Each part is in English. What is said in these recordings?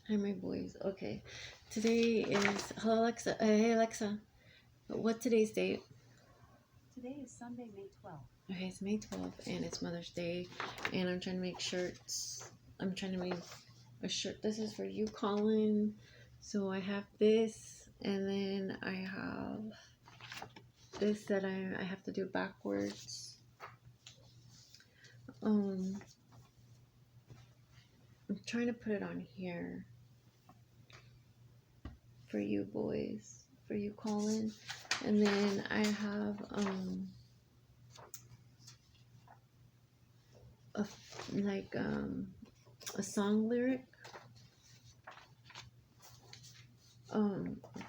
Hi, my boys. Okay. Today is. Hello, Alexa. Hey, Alexa. What's today's date? Today is Sunday, May 12th. Okay, it's May 12th, and it's Mother's Day, and I'm trying to make shirts. I'm trying to make a shirt. This is for you, Colin. So I have this, and then I have this that I have to do backwards. I'm trying to put it on here for you boys, for you, Colin. And then I have a like a song lyric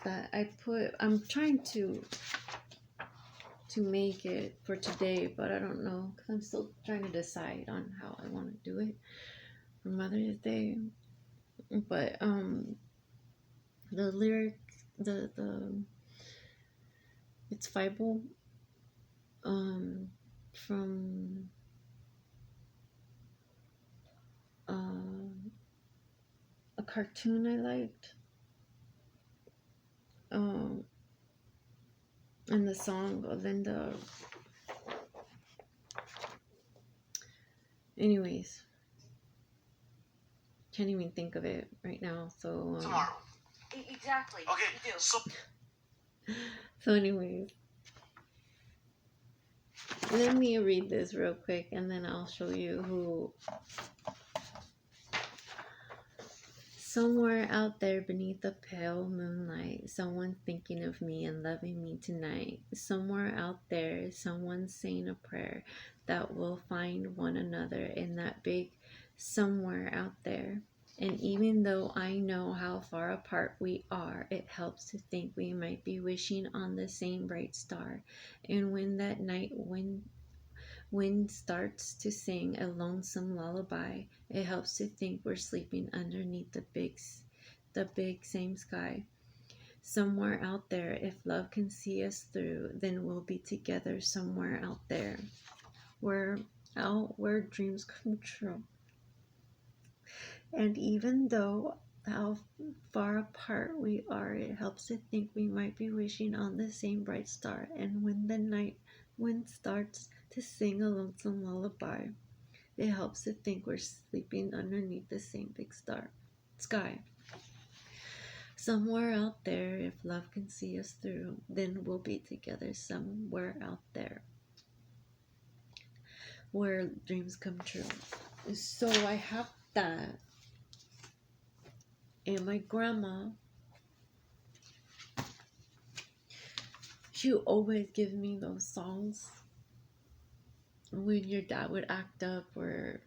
that I put. I'm trying to make it for today, but I don't know because I'm still trying to decide on how I want to do it for Mother's Day. But the lyric, the it's Bible from a cartoon I liked. And the song, then the anyways, can't even think of it right now. So Tomorrow. Exactly. Okay, you do. so anyways, let me read this real quick, and then I'll show you who. Somewhere out there beneath the pale moonlight, someone's thinking of me and loving me tonight. Somewhere out there, someone's saying a prayer that we'll find one another in that big somewhere out there. And even though I know how far apart we are, it helps to think we might be wishing on the same bright star. And when that night wind starts to sing a lonesome lullaby, it helps to think we're sleeping underneath the big same sky. Somewhere out there, if love can see us through, then we'll be together somewhere out there. We're out where dreams come true. And even though how far apart we are, it helps to think we might be wishing on the same bright star. And when the night wind starts to sing a lonesome lullaby, it helps to think we're sleeping underneath the same big sky. Somewhere out there, if love can see us through, then we'll be together somewhere out there where dreams come true. So I have that. And my grandma, she always gives me those songs when your dad would act up or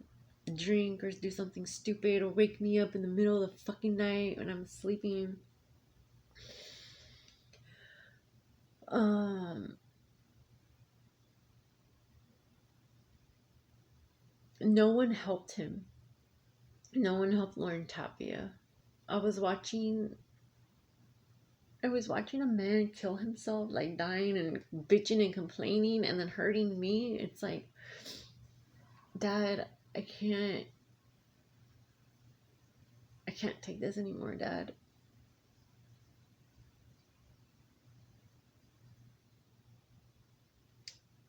drink or do something stupid or wake me up in the middle of the fucking night when I'm sleeping. No one helped him. No one helped Lauren Tapia. I was watching a man kill himself, like dying and bitching and complaining and then hurting me. It's like, Dad, I can't take this anymore, Dad.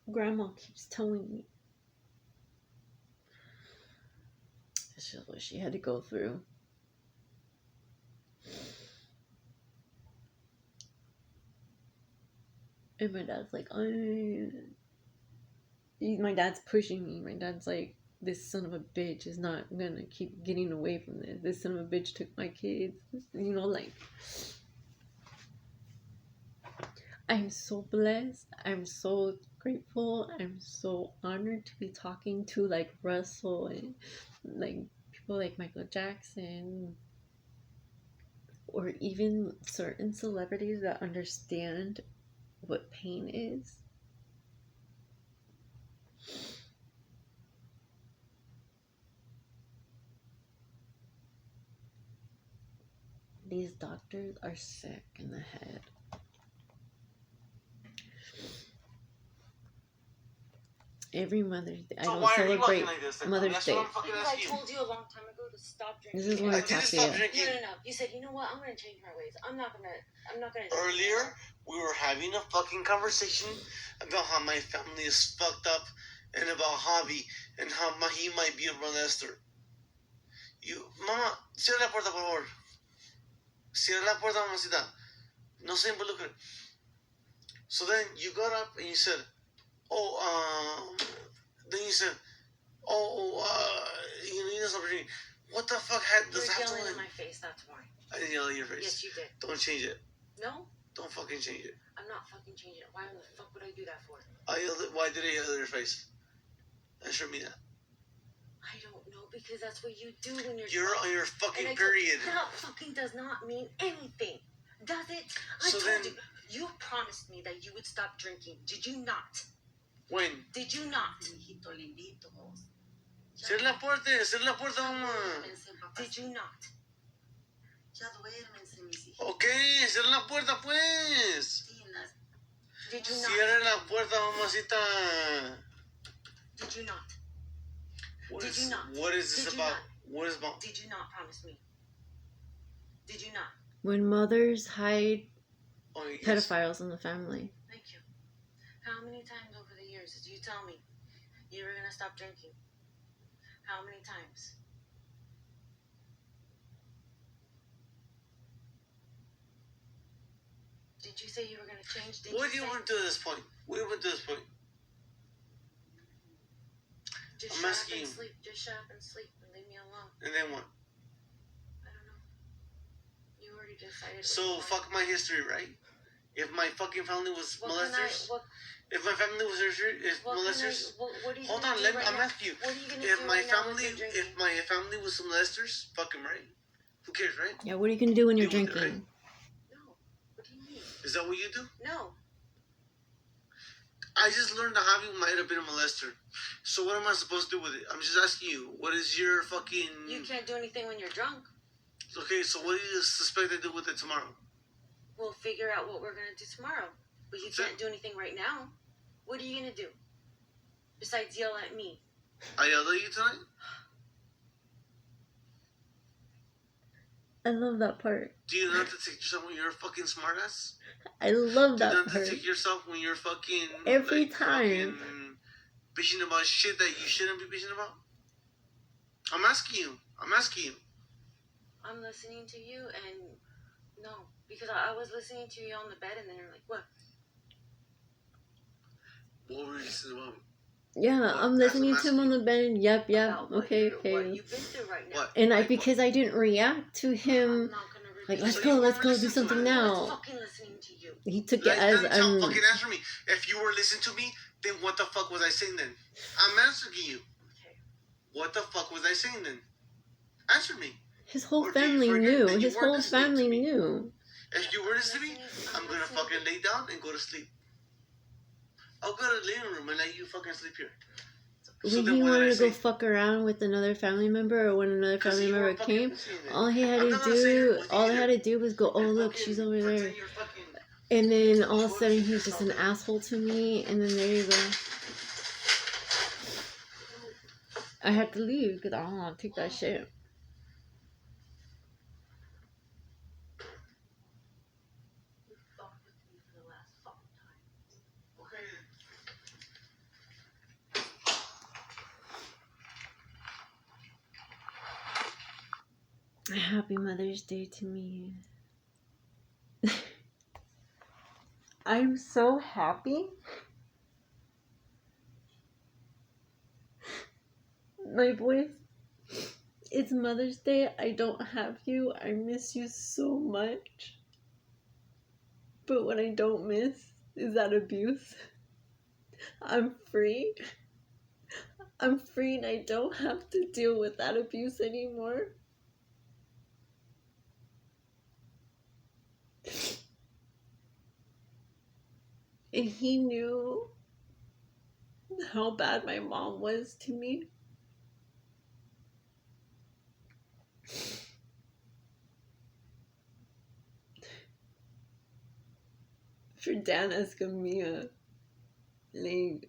Grandma keeps telling me this is what she had to go through. And my dad's like, my dad's pushing me. My dad's like, this son of a bitch is not gonna keep getting away from this. This son of a bitch took my kids. You know, like, I'm so blessed. I'm so grateful. I'm so honored to be talking to like Russell and like people like Michael Jackson, or even certain celebrities that understand what pain is. These doctors are sick in the head. Every Mother's Day. I So don't why are you celebrate acting like this? Like, Mother's that's Day. what I'm fucking Because I asking you. told you a long time ago to stop drinking. This is when I I didn't talk to stop you. drinking. No. You said, you know what? I'm gonna change my ways. I'm not gonna. Earlier, we were having a fucking conversation about how my family is fucked up and about Javi and how he might be a molester. Mama, cierra la puerta, por favor. Cierra la puerta, mamacita. No se involucre. So then you got up and you said, then you said, you need this opportunity. What the fuck does that have to You're do yelling in with? my face. That's why. I didn't yell at your face. Yes, you did. Don't change it. No, Don't fucking change it. I'm not fucking changing it. Why the fuck would I do that for? Why did I yell at your face? Answer me that. I don't know, because that's what you do when you're. You're on your fucking And period. That fucking does not mean anything, does it? So I told then- you. You promised me that you would stop drinking. Did you not? When? Did you not? Cierra la puerta, mamá. Did you not? Okay, cierra la puerta, pues. Did you not? Cierra la puerta, mamacita. Did you not? What Did is, you not? What is this Did you about? not? What is about? Did you not promise me? Did you not? When mothers hide Oh, yes. pedophiles in the family. Thank you. How many times over the years did you tell me you were gonna stop drinking? How many times? Did you say you were gonna change? What do you want to do at this point? What do you want to do at this point? Just I'm shut up asking and you. sleep. Just shut up and sleep and leave me alone. And then what? I don't know. You already decided. So, fuck my history, right? If my fucking family was What can I? molesters, What? if my family was What molesters, what are you hold gonna on, do let me. right I'm now? asking you. What are you gonna If do my right now when family, you're drinking? if my family was some molesters, fuck 'em, right? Who cares, right? Yeah, what are you gonna do when you're Deal with it, drinking? No. What do you mean? Is that what you do? No. I just learned that Javi might have been a molester. So what am I supposed to do with it? I'm just asking you. What is your fucking? You can't do anything when you're drunk. Okay, so what do you suspect I do with it tomorrow? We'll figure out what we're gonna do tomorrow. But you That's it. can't do anything right now. What are you gonna do? Besides yell at me. I yelled at you tonight? I love that part. Do you not have to take yourself when you're a fucking smartass? I love Do you that not have part. to take yourself when you're fucking Every like, time. fucking bitching about shit that you shouldn't be bitching about? I'm asking you. I'm listening to you and no. Because I was listening to you on the bed and then you're like, what? What were you listening about? Yeah, What? I'm listening to him on the bed. Yep, About what okay, What okay. you've been through right now. What? And Like because I didn't react to I'm him, not gonna repeat like, it. let's So go, you let's weren't go do listening to something him. I was now. fucking listening to you. He took it Like, as then fucking answer me. If you were listening to me, then what the fuck was I saying then? I'm answering you. Okay. What the fuck was I saying then? Answer me. his whole Or do you family forget knew. that you His weren't whole listening to family me? knew. If you were listening to me, I'm gonna fucking lay down and go to sleep. I'll go to the living room and let you fucking sleep here. So When then he what did wanted I to go say? fuck around with another family member, or when another 'Cause family you member weren't fucking came, listening then. all he had I'm to not gonna sit here do, with you all he either. had to do was go, oh And look, fucking she's over pretend there. you're fucking- And then all of a sudden he's just an asshole to me, and then there you go. I had to leave because I don't want to take that shit. You fucked with me for the last fucking time. Okay. Happy Mother's Day to me. I'm so happy. My voice. It's Mother's Day. I don't have you. I miss you so much. But what I don't miss is that abuse. I'm free. I'm free and I don't have to deal with that abuse anymore. And he knew how bad my mom was to me. For Dan Escamilla, like,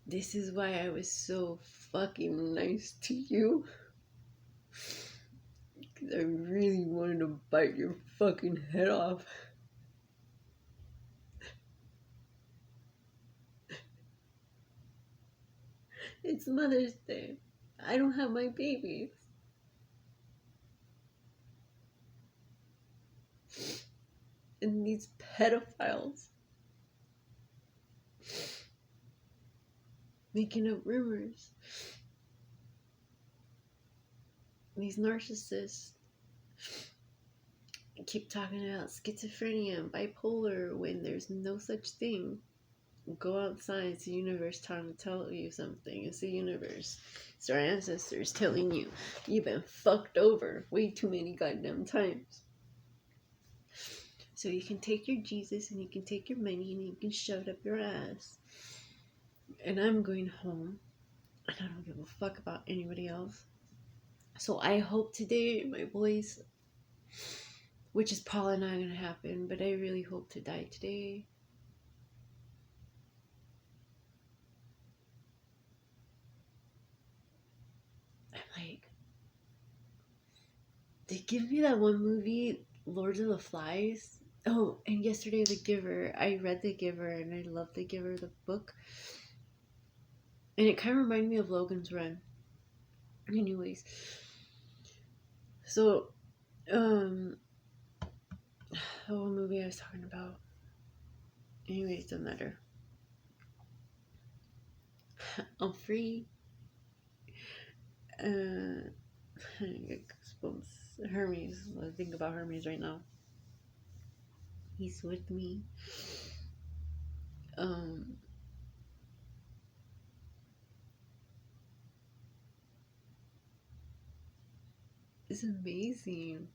This is why I was so fucking nice to you. Because I really wanted to bite your fucking head off. It's Mother's Day. I don't have my babies. And these pedophiles making up rumors. These narcissists keep talking about schizophrenia and bipolar when there's no such thing. Go outside, it's the universe trying to tell you something. It's the universe. It's our ancestors telling you you've been fucked over way too many goddamn times. So you can take your Jesus and you can take your money and you can shove it up your ass. And I'm going home and I don't give a fuck about anybody else. So I hope today my boys, which is probably not going to happen, but I really hope to die today. I'm like, they give me that one movie, Lord of the Flies. Oh, and yesterday The Giver. I read The Giver and I love The Giver, the book. And it kind of reminded me of Logan's Run. Anyways. So, what movie I was talking about? Anyways, doesn't matter. I'm free. I get goosebumps. Hermes. I think about Hermes right now. He's with me. It's amazing.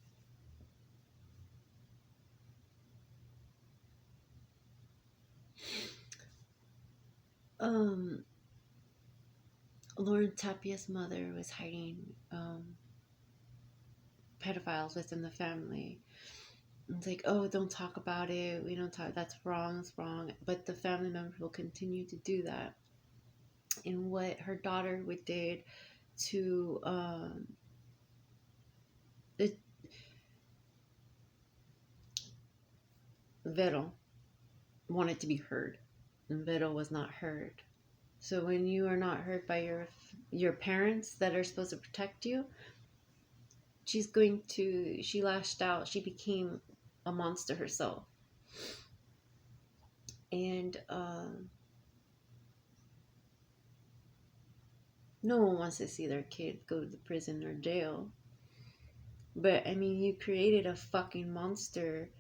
Lauren Tapia's mother was hiding pedophiles within the family. It's like, oh, don't talk about it. We don't talk. That's wrong. It's wrong. But the family members will continue to do that. And what her daughter would did to Vero wanted to be heard, and Vero was not heard. So when you are not heard by your parents that are supposed to protect you, she lashed out. She became a monster herself. And no one wants to see their kid go to the prison or jail. But I mean, you created a fucking monster.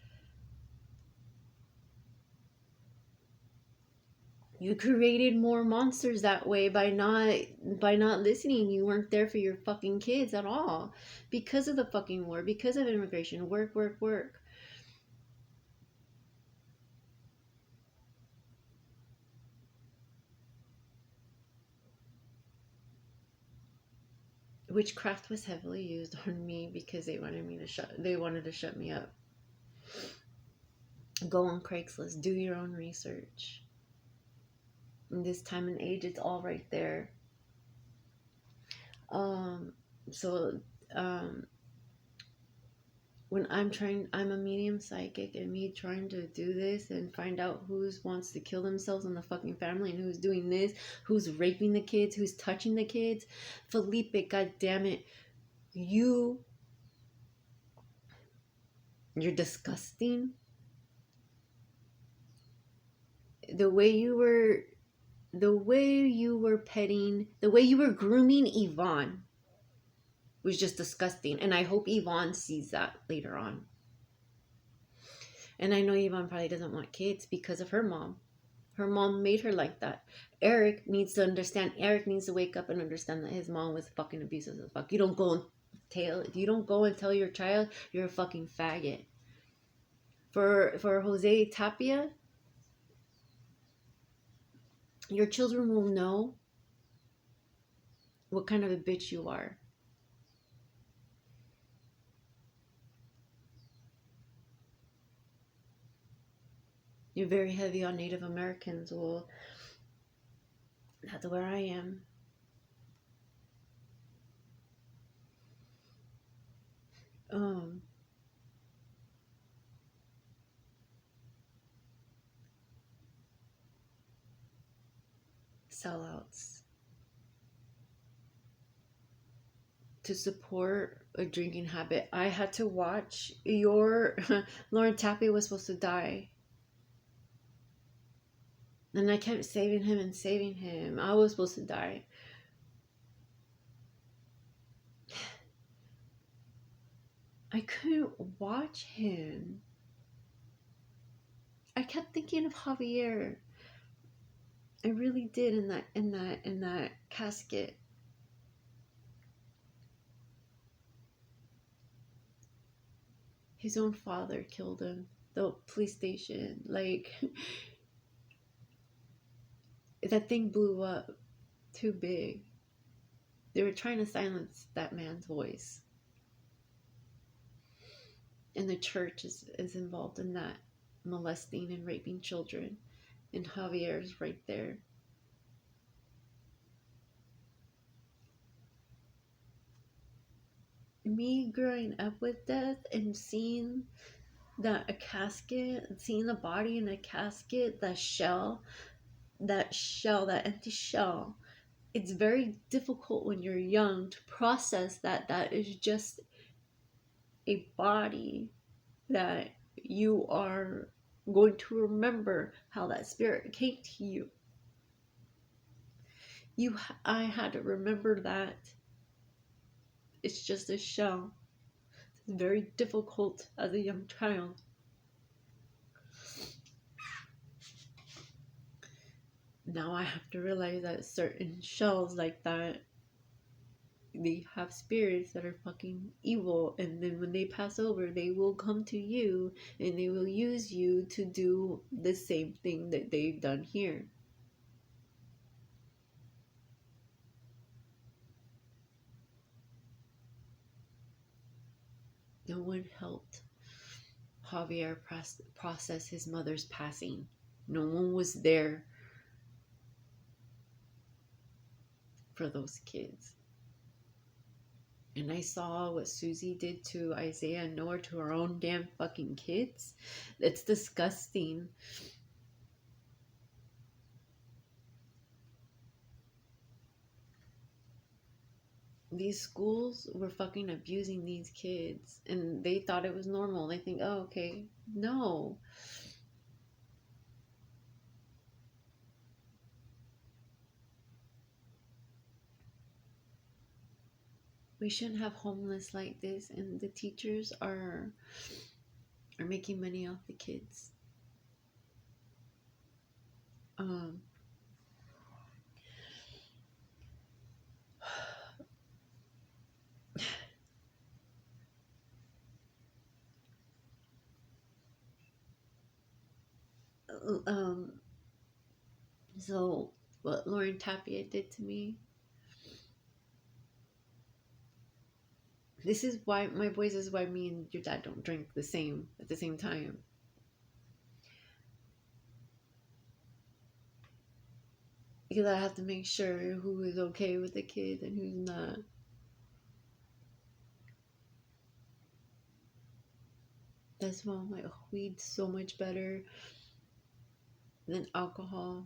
You created more monsters that way by not listening. You weren't there for your fucking kids at all because of the fucking war, because of immigration. Work, work, work. Witchcraft was heavily used on me because they wanted to shut me up. Go on Craigslist, do your own research. In this time and age, it's all right there. So when I'm a medium psychic, and me trying to do this and find out who wants to kill themselves in the fucking family and who's doing this, who's raping the kids, who's touching the kids. Felipe, god damn it, you're disgusting. The way you were petting, the way you were grooming Yvonne was just disgusting. And I hope Yvonne sees that later on. And I know Yvonne probably doesn't want kids because of her mom. Her mom made her like that. Eric needs to understand. Eric needs to wake up and understand that his mom was fucking abusive as fuck. You don't go and tell your child you're a fucking faggot. For Jose Tapia, your children will know what kind of a bitch you are. You're very heavy on Native Americans. Well, That's where I am. Um, Sellouts to support a drinking habit. I had to watch your Lauren Tappy was supposed to die. And I kept saving him and saving him. I was supposed to die. I couldn't watch him. I kept thinking of Javier. I really did in that casket. His own father killed him. The police station. Like that thing blew up too big. They were trying to silence that man's voice. And the church is involved in that, molesting and raping children. And Javier's right there. Me growing up with death and seeing that a casket, seeing the body in a casket, that empty shell, it's very difficult when you're young to process that is just a body that you are going to remember how that spirit came to you. I had to remember that it's just a shell. It's very difficult as a young child. Now I have to realize that certain shells like that, they have spirits that are fucking evil, and then when they pass over, they will come to you and they will use you to do the same thing that they've done here. No one helped Javier process his mother's passing. No one was there for those kids. And I saw what Susie did to Isaiah and Noah, to her own damn fucking kids. It's disgusting. These schools were fucking abusing these kids, and they thought it was normal. They think, oh, okay. No. We shouldn't have homeless like this, and the teachers are making money off the kids. Um, um, so what Lauren Tapia did to me. This is why my boys is why me and your dad don't drink the same at the same time. Because I have to make sure who is okay with the kid and who's not. That's why I'm like, oh, weed's so much better than alcohol.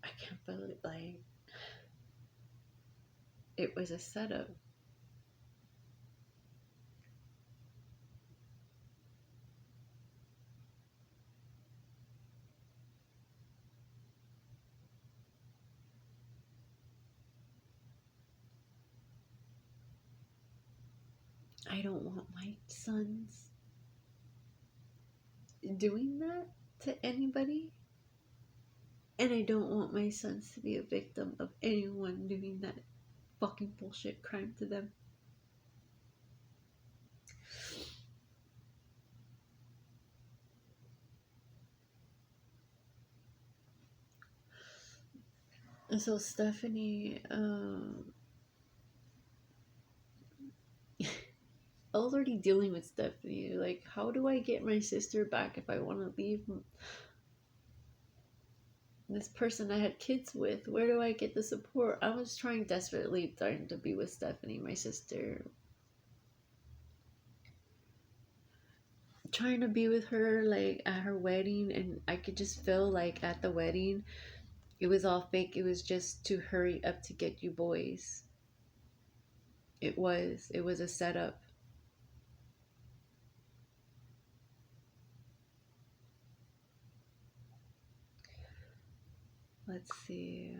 I can't believe, like, it was a setup. I don't want my sons doing that to anybody. And I don't want my sons to be a victim of anyone doing that fucking bullshit crime to them. So Stephanie, already dealing with Stephanie. Like, how do I get my sister back if I want to leave this person I had kids with? Where do I get the support? I was desperately trying to be with Stephanie, my sister. Trying to be with her, like, at her wedding, and I could just feel like at the wedding, it was all fake. It was just to hurry up to get you boys. It was. It was a setup. Let's see.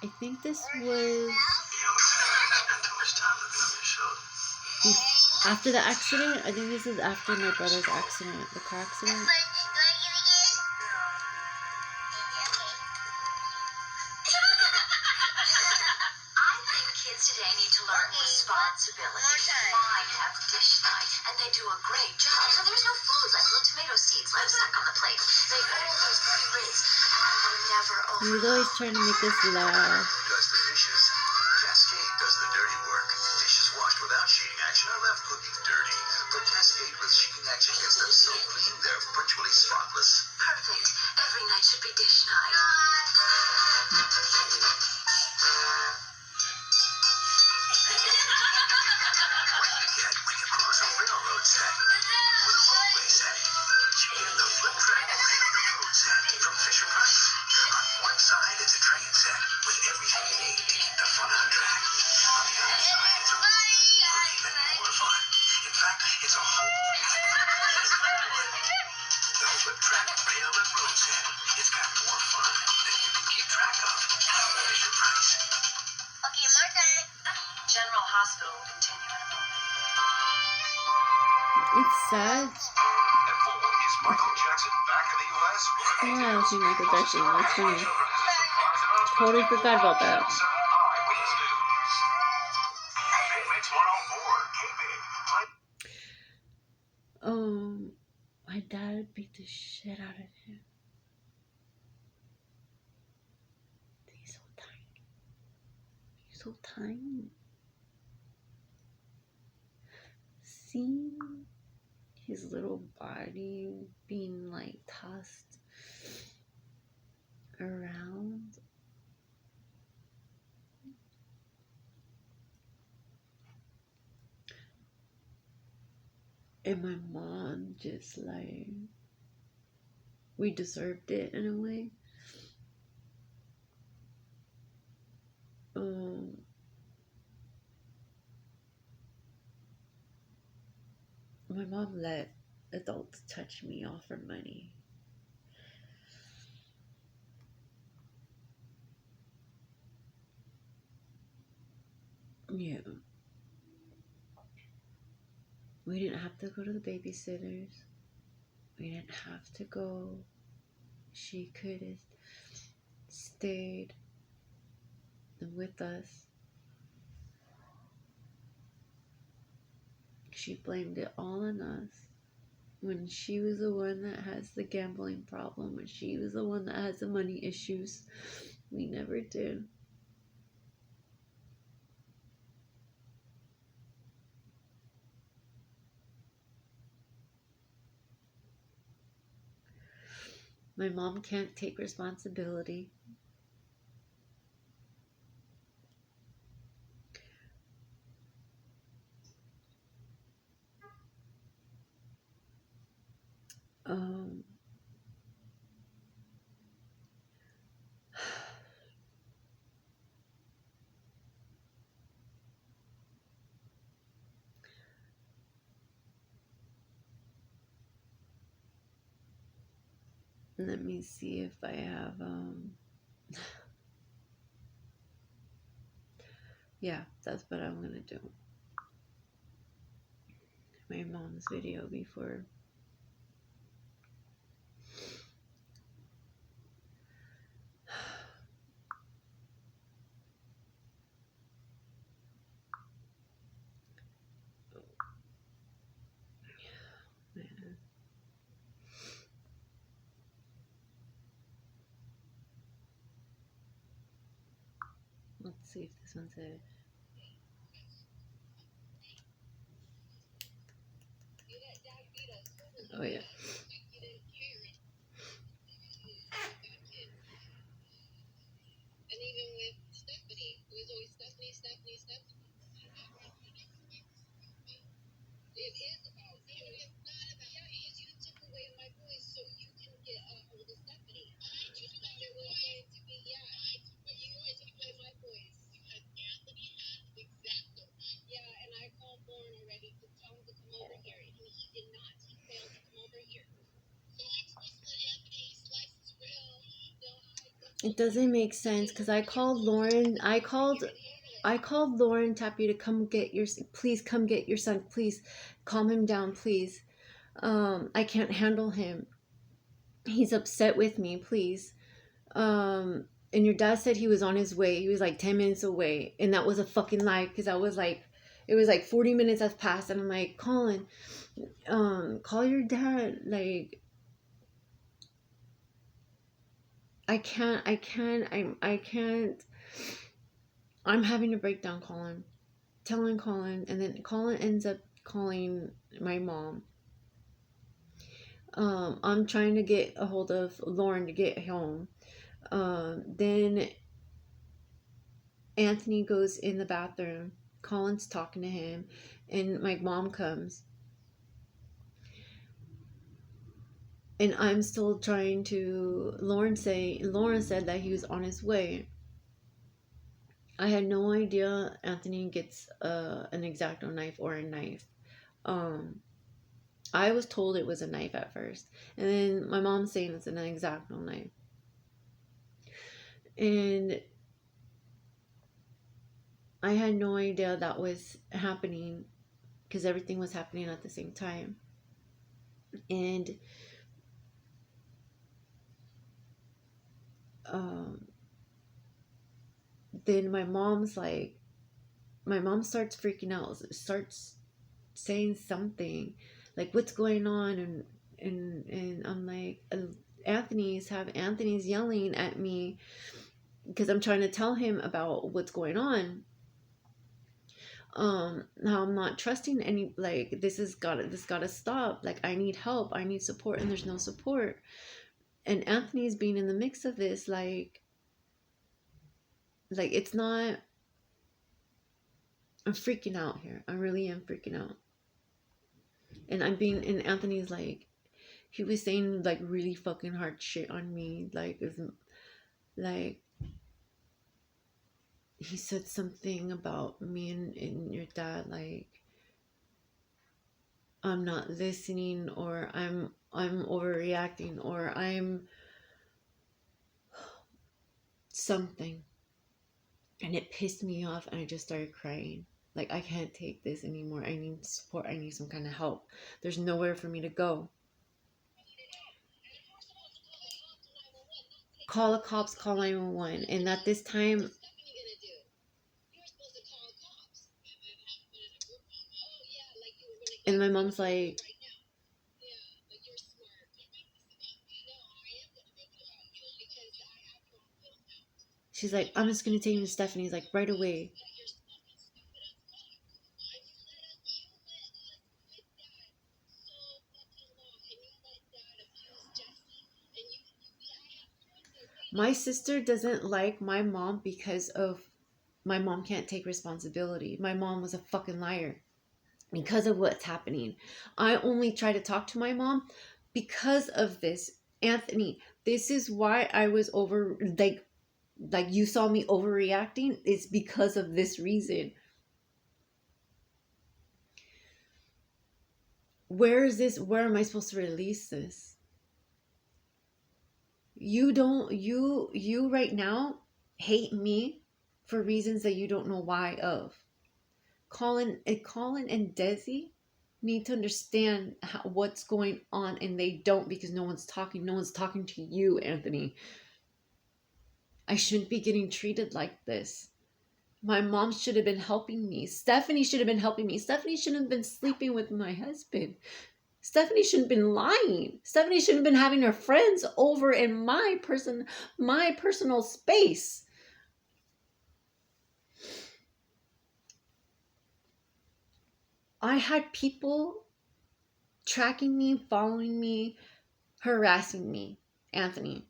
I think this was after the accident. I think this is after my brother's accident, the car accident. Today need to learn responsibility. Mine have dish night, and they do a great job. So there's no food left, little tomato seeds left stuck on the plate. They always rinse, and they never He was always trying to make us laugh. Does the dishes. Cascade does the dirty work. Dishes washed without sheeting action are left looking dirty. But Cascade with sheeting action gets them so clean they're virtually spotless. Perfect. Every night should be dish night. When you cross a railroad set with a roadway set, you get the flip track railroad set from Fisher Price. On one side, it's a train set with everything you need to keep the fun on track. On the other side, it's a roadway for even more fun. In fact, it's a whole one. The flip track rail and road set. It's got more fun than you can keep track of. Fisher Price. Okay, more time. General Hospital will continue in a moment. It's sad. And for is Michael Jackson back in the U.S.? Yeah, I see Michael Jackson. That's funny. Totally forgot about that. Eyewitness News. Mix 104, K-Big. My dad beat the shit out of him. He's so tiny. He's so tiny. See his little body being like tossed around. And my mom just like, we deserved it in a way. My mom let adults touch me all for money. Yeah. We didn't have to go to the babysitters. We didn't have to go. She could have stayed with us. She blamed it all on us. When she was the one that has the gambling problem, when she was the one that has the money issues, we never did. My mom can't take responsibility. Let me see if I have, yeah, that's what I'm gonna do. My mom's video before. Man. Let's see if this one's it. Oh yeah. And even with Stephanie, it was always Stephanie. It is about you. It's not about you. You took away my voice so you can get a hold of Stephanie. I took your voice to be, but you took away my voice. Because Anthony has exact right. Yeah, and I called Lauren already to tell him to come over here, and he did not. He failed to come over here. So I'm supposed to let Anthony slice his grill. No, It doesn't make sense because I called Lauren. I called Lauren Tappy to come get your. Please come get your son. Please calm him down. Please. I can't handle him. He's upset with me. Please. And your dad said he was on his way. He was like 10 minutes away, and that was a fucking lie because I was like, it was like 40 minutes has passed, and I'm like, Colin, call your dad. Like, I can't. I'm having a breakdown, Colin. Telling Colin, and then Colin ends up calling my mom. I'm trying to get a hold of Lauren to get home. Then Anthony goes in the bathroom. Colin's talking to him, and my mom comes. And I'm still trying to. Lauren said that he was on his way. I had no idea Anthony gets an X-Acto knife or a knife. I was told it was a knife at first, and then my mom's saying it's an X-Acto knife. And I had no idea that was happening because everything was happening at the same time. And then my mom starts freaking out, starts saying something like, what's going on? And I'm like, Anthony's yelling at me because I'm trying to tell him about what's going on. Now I'm not trusting any, like, this gotta stop. Like, I need help, I need support, and there's no support. And Anthony's being in the mix of this, like it's not. I'm freaking out here. I really am freaking out. And Anthony's like, he was saying like really fucking hard shit on me. Like he said something about me and your dad, like I'm not listening, or I'm overreacting, or I'm something. And it pissed me off, and I just started crying. Like, I can't take this anymore. I need support. I need some kind of help. There's nowhere for me to go. Call the cops, call 911. And at this time, and my mom's like, she's like, I'm just going to take him to Stephanie's, like, right away. My sister doesn't like my mom because of my mom can't take responsibility. My mom was a fucking liar because of what's happening. I only try to talk to my mom because of this. Anthony, this is why I was over, like you saw me overreacting. It's because of this reason. Where am I supposed to release this? You right now hate me for reasons that you don't know why of. Colin and Desi need to understand what's going on, and they don't, because no one's talking to you, Anthony. I shouldn't be getting treated like this. My mom should have been helping me. Stephanie should have been helping me. Stephanie shouldn't have been sleeping with my husband. Stephanie shouldn't have been lying. Stephanie shouldn't have been having her friends over in my personal space. I had people tracking me, following me, harassing me, Anthony.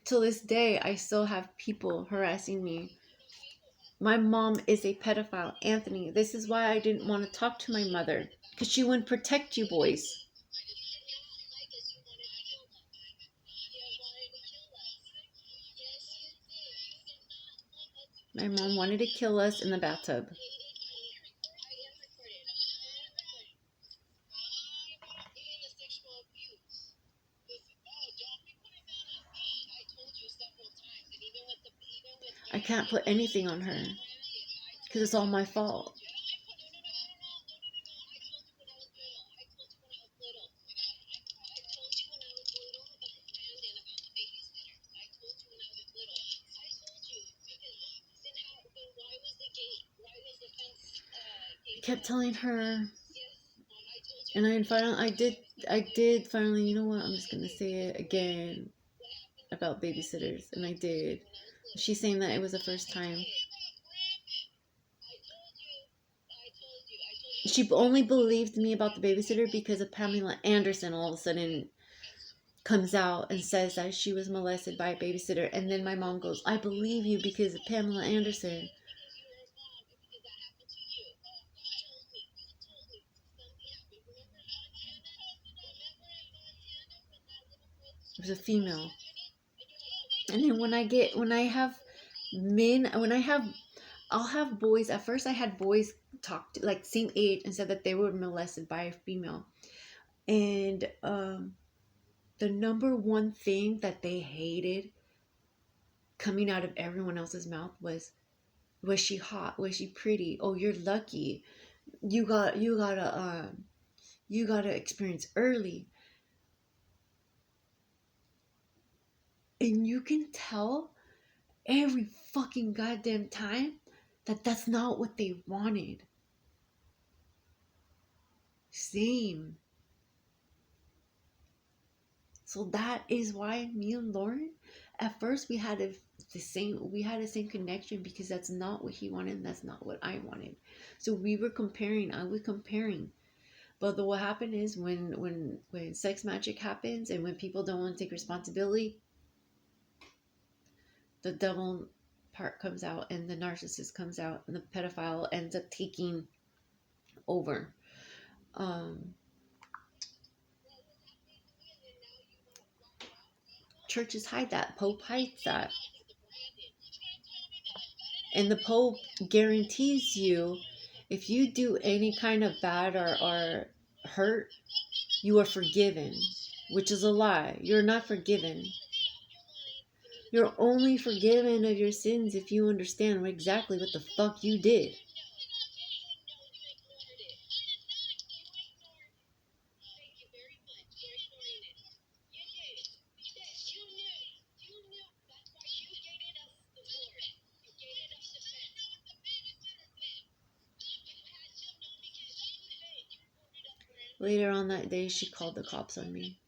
Till this day, I still have people harassing me. My mom is a pedophile, Anthony. This is why I didn't want to talk to my mother, because she wouldn't protect you boys. My mom wanted to kill us in the bathtub. I can't put anything on her because it's all my fault. I kept telling her, and I did finally, you know what, I'm just gonna say it again about babysitters, and I did. She's saying that it was the first time. She only believed me about the babysitter because of Pamela Anderson all of a sudden comes out and says that she was molested by a babysitter, and then my mom goes, I believe you because of Pamela Anderson. It was a female. And then when I have men, I'll have boys. At first I had boys talk to, like, same age, and said that they were molested by a female. And the number one thing that they hated coming out of everyone else's mouth was she hot? Was she pretty? Oh, you're lucky. You gotta experience early. And you can tell every fucking goddamn time that that's not what they wanted. Same. So that is why me and Lauren, at first we had the same connection, because that's not what he wanted and that's not what I wanted. So we were comparing. I was comparing. But what happened is when sex magic happens and when people don't want to take responsibility, the devil part comes out and the narcissist comes out and the pedophile ends up taking over. Churches hide that. Pope hides that. And the Pope guarantees you, if you do any kind of bad or hurt, you are forgiven, which is a lie. You're not forgiven. You're only forgiven of your sins if you understand exactly what the fuck you did. Later on that day, she called the cops on me.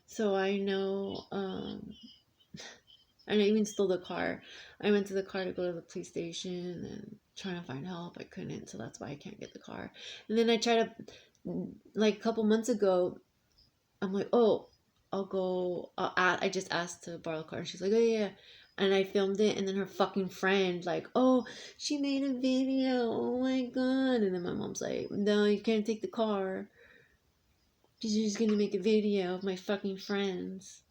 So I know, and I even stole the car. I went to the car to go to the police station and trying to find help. I couldn't, so that's why I can't get the car. And then I tried to, like a couple months ago, I'm like, oh, I'll go. I just asked to borrow the car, and she's like, oh yeah. And I filmed it, and then her fucking friend, like, oh, she made a video. Oh my god. And then my mom's like, no, you can't take the car. She's just gonna make a video of my fucking friends.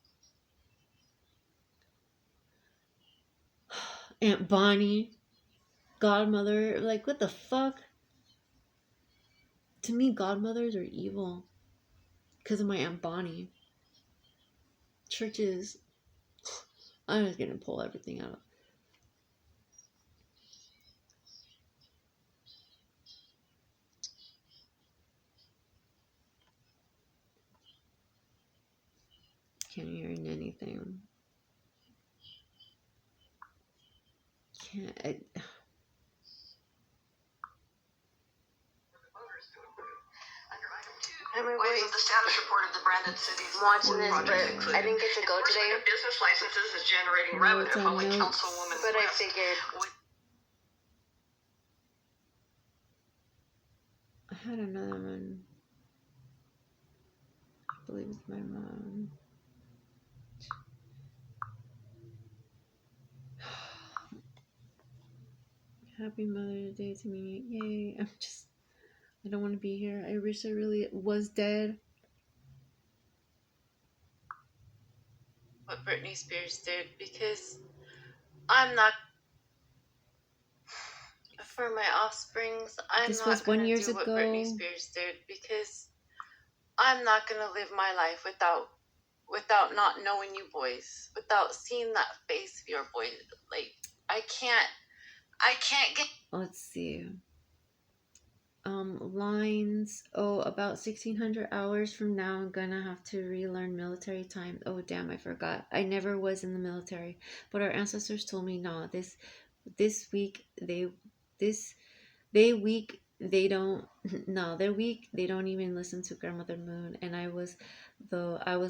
Aunt Bonnie, godmother, like, what the fuck? To me, godmothers are evil because of my Aunt Bonnie. Churches, I'm just gonna pull everything out. Can't hear anything. Can't. Why isn't the status report of the branded cities watching this, project but included? I didn't get to go today. Enforcement of business licenses is generating No, revenue, it's on following notes. Councilwoman But I West. figured I had another one. I believe it's my mom. Happy Mother's Day to me. Yay. I don't want to be here. I wish I really was dead. What Britney Spears did, because I'm not, for my offsprings, I'm This not was gonna 1 years do what ago. Britney Spears did, because I'm not gonna live my life without not knowing you boys, without seeing that face of your boys. Like, I can't get. Let's see. Lines. Oh, about 1600 hours from now, I'm gonna have to relearn military time. Oh, damn, I forgot. I never was in the military, but our ancestors told me, nah, this week they weak, they don't. No, they're weak, they don't even listen to Grandmother Moon. And I was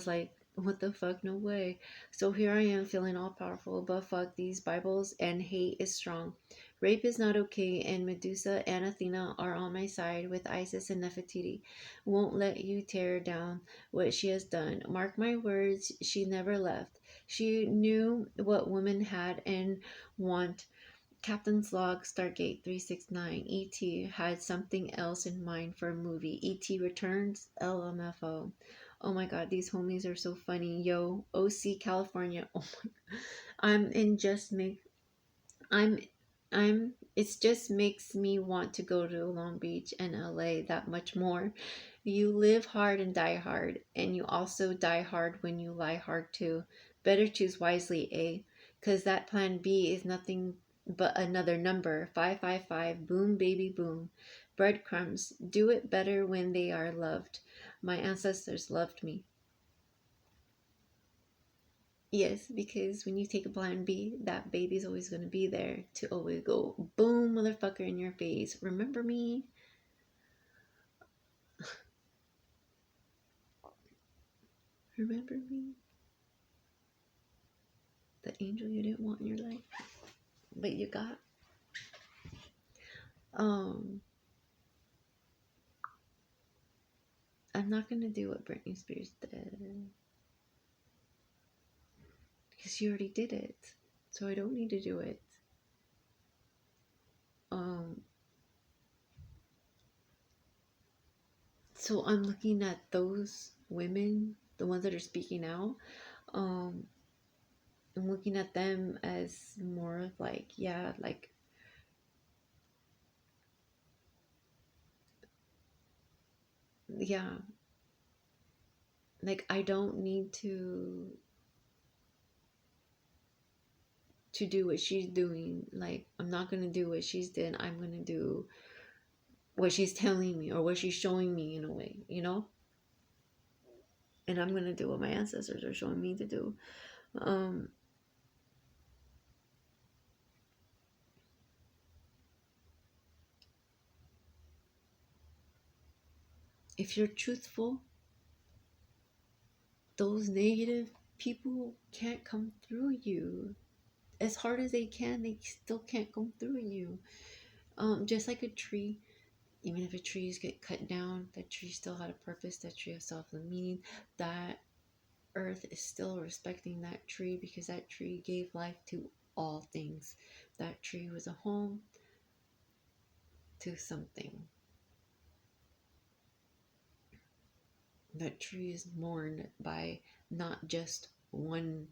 like, what the fuck, no way. So here I am feeling all powerful, but fuck these Bibles, and hate is strong. Rape is not okay, and Medusa and Athena are on my side with Isis and Nefertiti. Won't let you tear down what she has done. Mark my words, she never left. She knew what women had and want. Captain's log, Stargate 369. E.T. had something else in mind for a movie. E.T. returns. LMFO. Oh my god, these homies are so funny. Yo, OC California. Oh my god. I'm in just make I'm it just makes me want to go to Long Beach and LA that much more. You live hard and die hard, and you also die hard when you lie hard too. Better choose wisely, eh? Cause that plan B is nothing but another number. 555, boom baby boom. Breadcrumbs. Do it better when they are loved. My ancestors loved me. Yes, because when you take a plan B, that baby's always going to be there to always go boom, motherfucker, in your face. Remember me? Remember me? The angel you didn't want in your life, but you got. Um, I'm not going to do what Britney Spears did because she already did it. So I don't need to do it. Um, so I'm looking at those women, the ones that are speaking out. Um, I'm looking at them as more of like, yeah, like, yeah, like I don't need to do what she's doing. Like, I'm not gonna do what she's did. I'm gonna do what she's telling me or what she's showing me in a way, you know? And I'm gonna do what my ancestors are showing me to do. Um, if you're truthful, those negative people can't come through you. As hard as they can, they still can't come through you. Just like a tree, even if a trees get cut down, that tree still had a purpose. That tree has self meaning. That earth is still respecting that tree because that tree gave life to all things. That tree was a home to something. That tree is mourned by not just one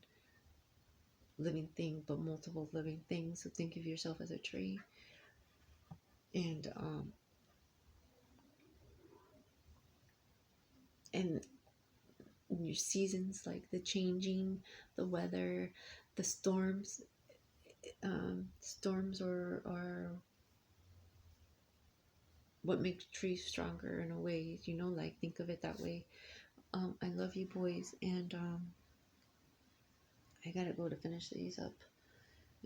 living thing, but multiple living things. So think of yourself as a tree. And your seasons, like the changing, the weather, the storms. Storms are what makes trees stronger in a way, you know, like think of it that way. I love you boys, and I gotta go to finish these up.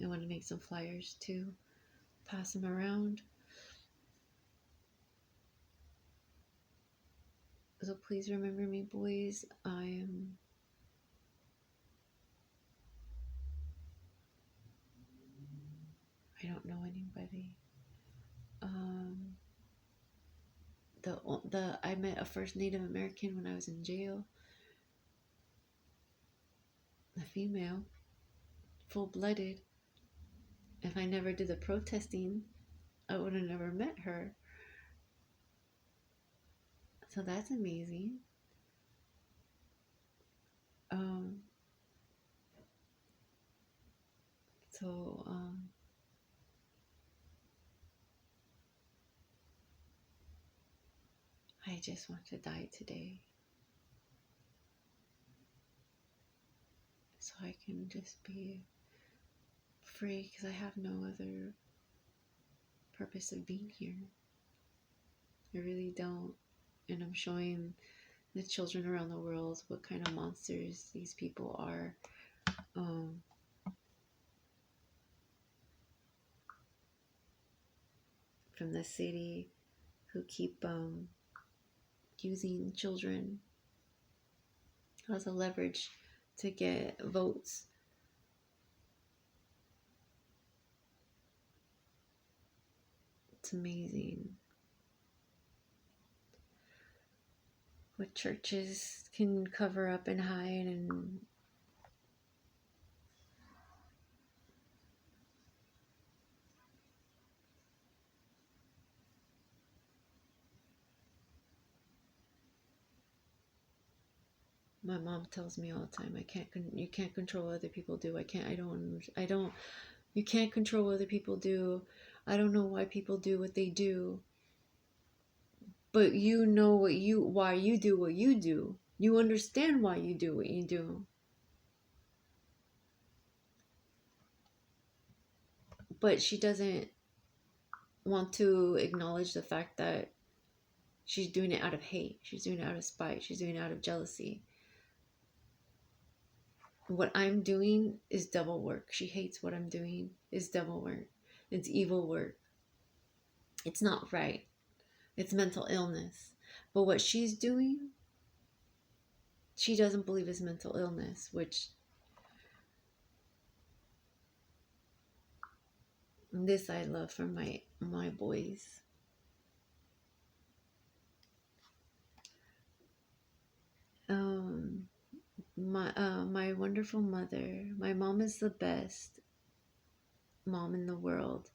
I want to make some flyers too, pass them around. So please remember me, boys. I don't know anybody. Um, I met a first Native American when I was in jail. A female, full-blooded. If I never did the protesting, I would have never met her. So that's amazing. Um, so I just want to die today, so I can just be free, because I have no other purpose of being here. I really don't. And I'm showing the children around the world what kind of monsters these people are. From the city, who keep using children as a leverage to get votes. It's amazing what churches can cover up and hide. And my mom tells me all the time, you can't control what other people do. I don't, you can't control what other people do. I don't know why people do what they do, but you know why you do what you do. You understand why you do what you do. But she doesn't want to acknowledge the fact that she's doing it out of hate. She's doing it out of spite. She's doing it out of jealousy. What I'm doing is devil work. She hates what I'm doing is devil work. It's evil work. It's not right. It's mental illness. But what she's doing, she doesn't believe is mental illness, which this I love from my boys. Um, my wonderful mother. My mom is the best mom in the world.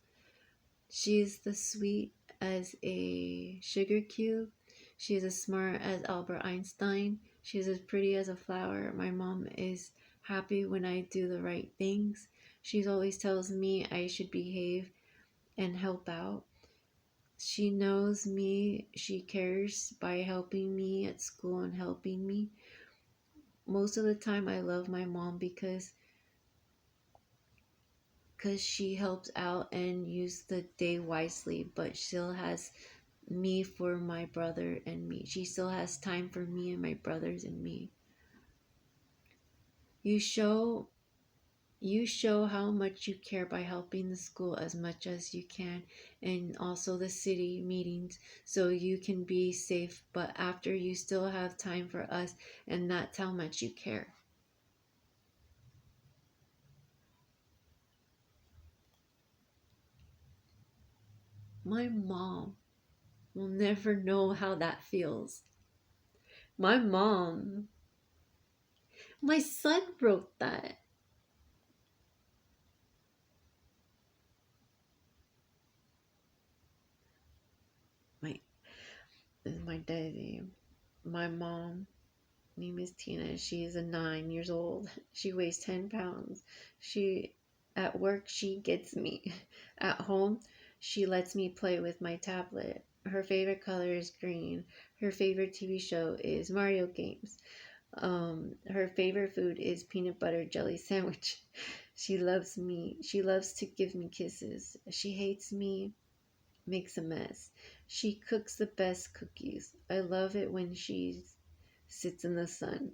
She's the sweet as a sugar cube. She's as smart as Albert Einstein. She's as pretty as a flower. My mom is happy when I do the right things. She always tells me I should behave and help out. She knows me. She cares by helping me at school and helping me. Most of the time I love my mom because she helps out and use the day wisely, but still has me for my brother and me. She still has time for me and my brothers and me. You show how much you care by helping the school as much as you can, and also the city meetings, so you can be safe, but after you still have time for us, and that's how much you care. My mom will never know how that feels. My mom, my son wrote that. This is my daddy. My mom name is Tina. She is 9 years old. She weighs 10 pounds. She, at work, she gets me. At home, she lets me play with my tablet. Her favorite color is green. Her favorite TV show is Mario games. Her favorite food is peanut butter jelly sandwich. She loves me. She loves to give me kisses. She hates me, makes a mess. She cooks the best cookies. I love it when she sits in the sun.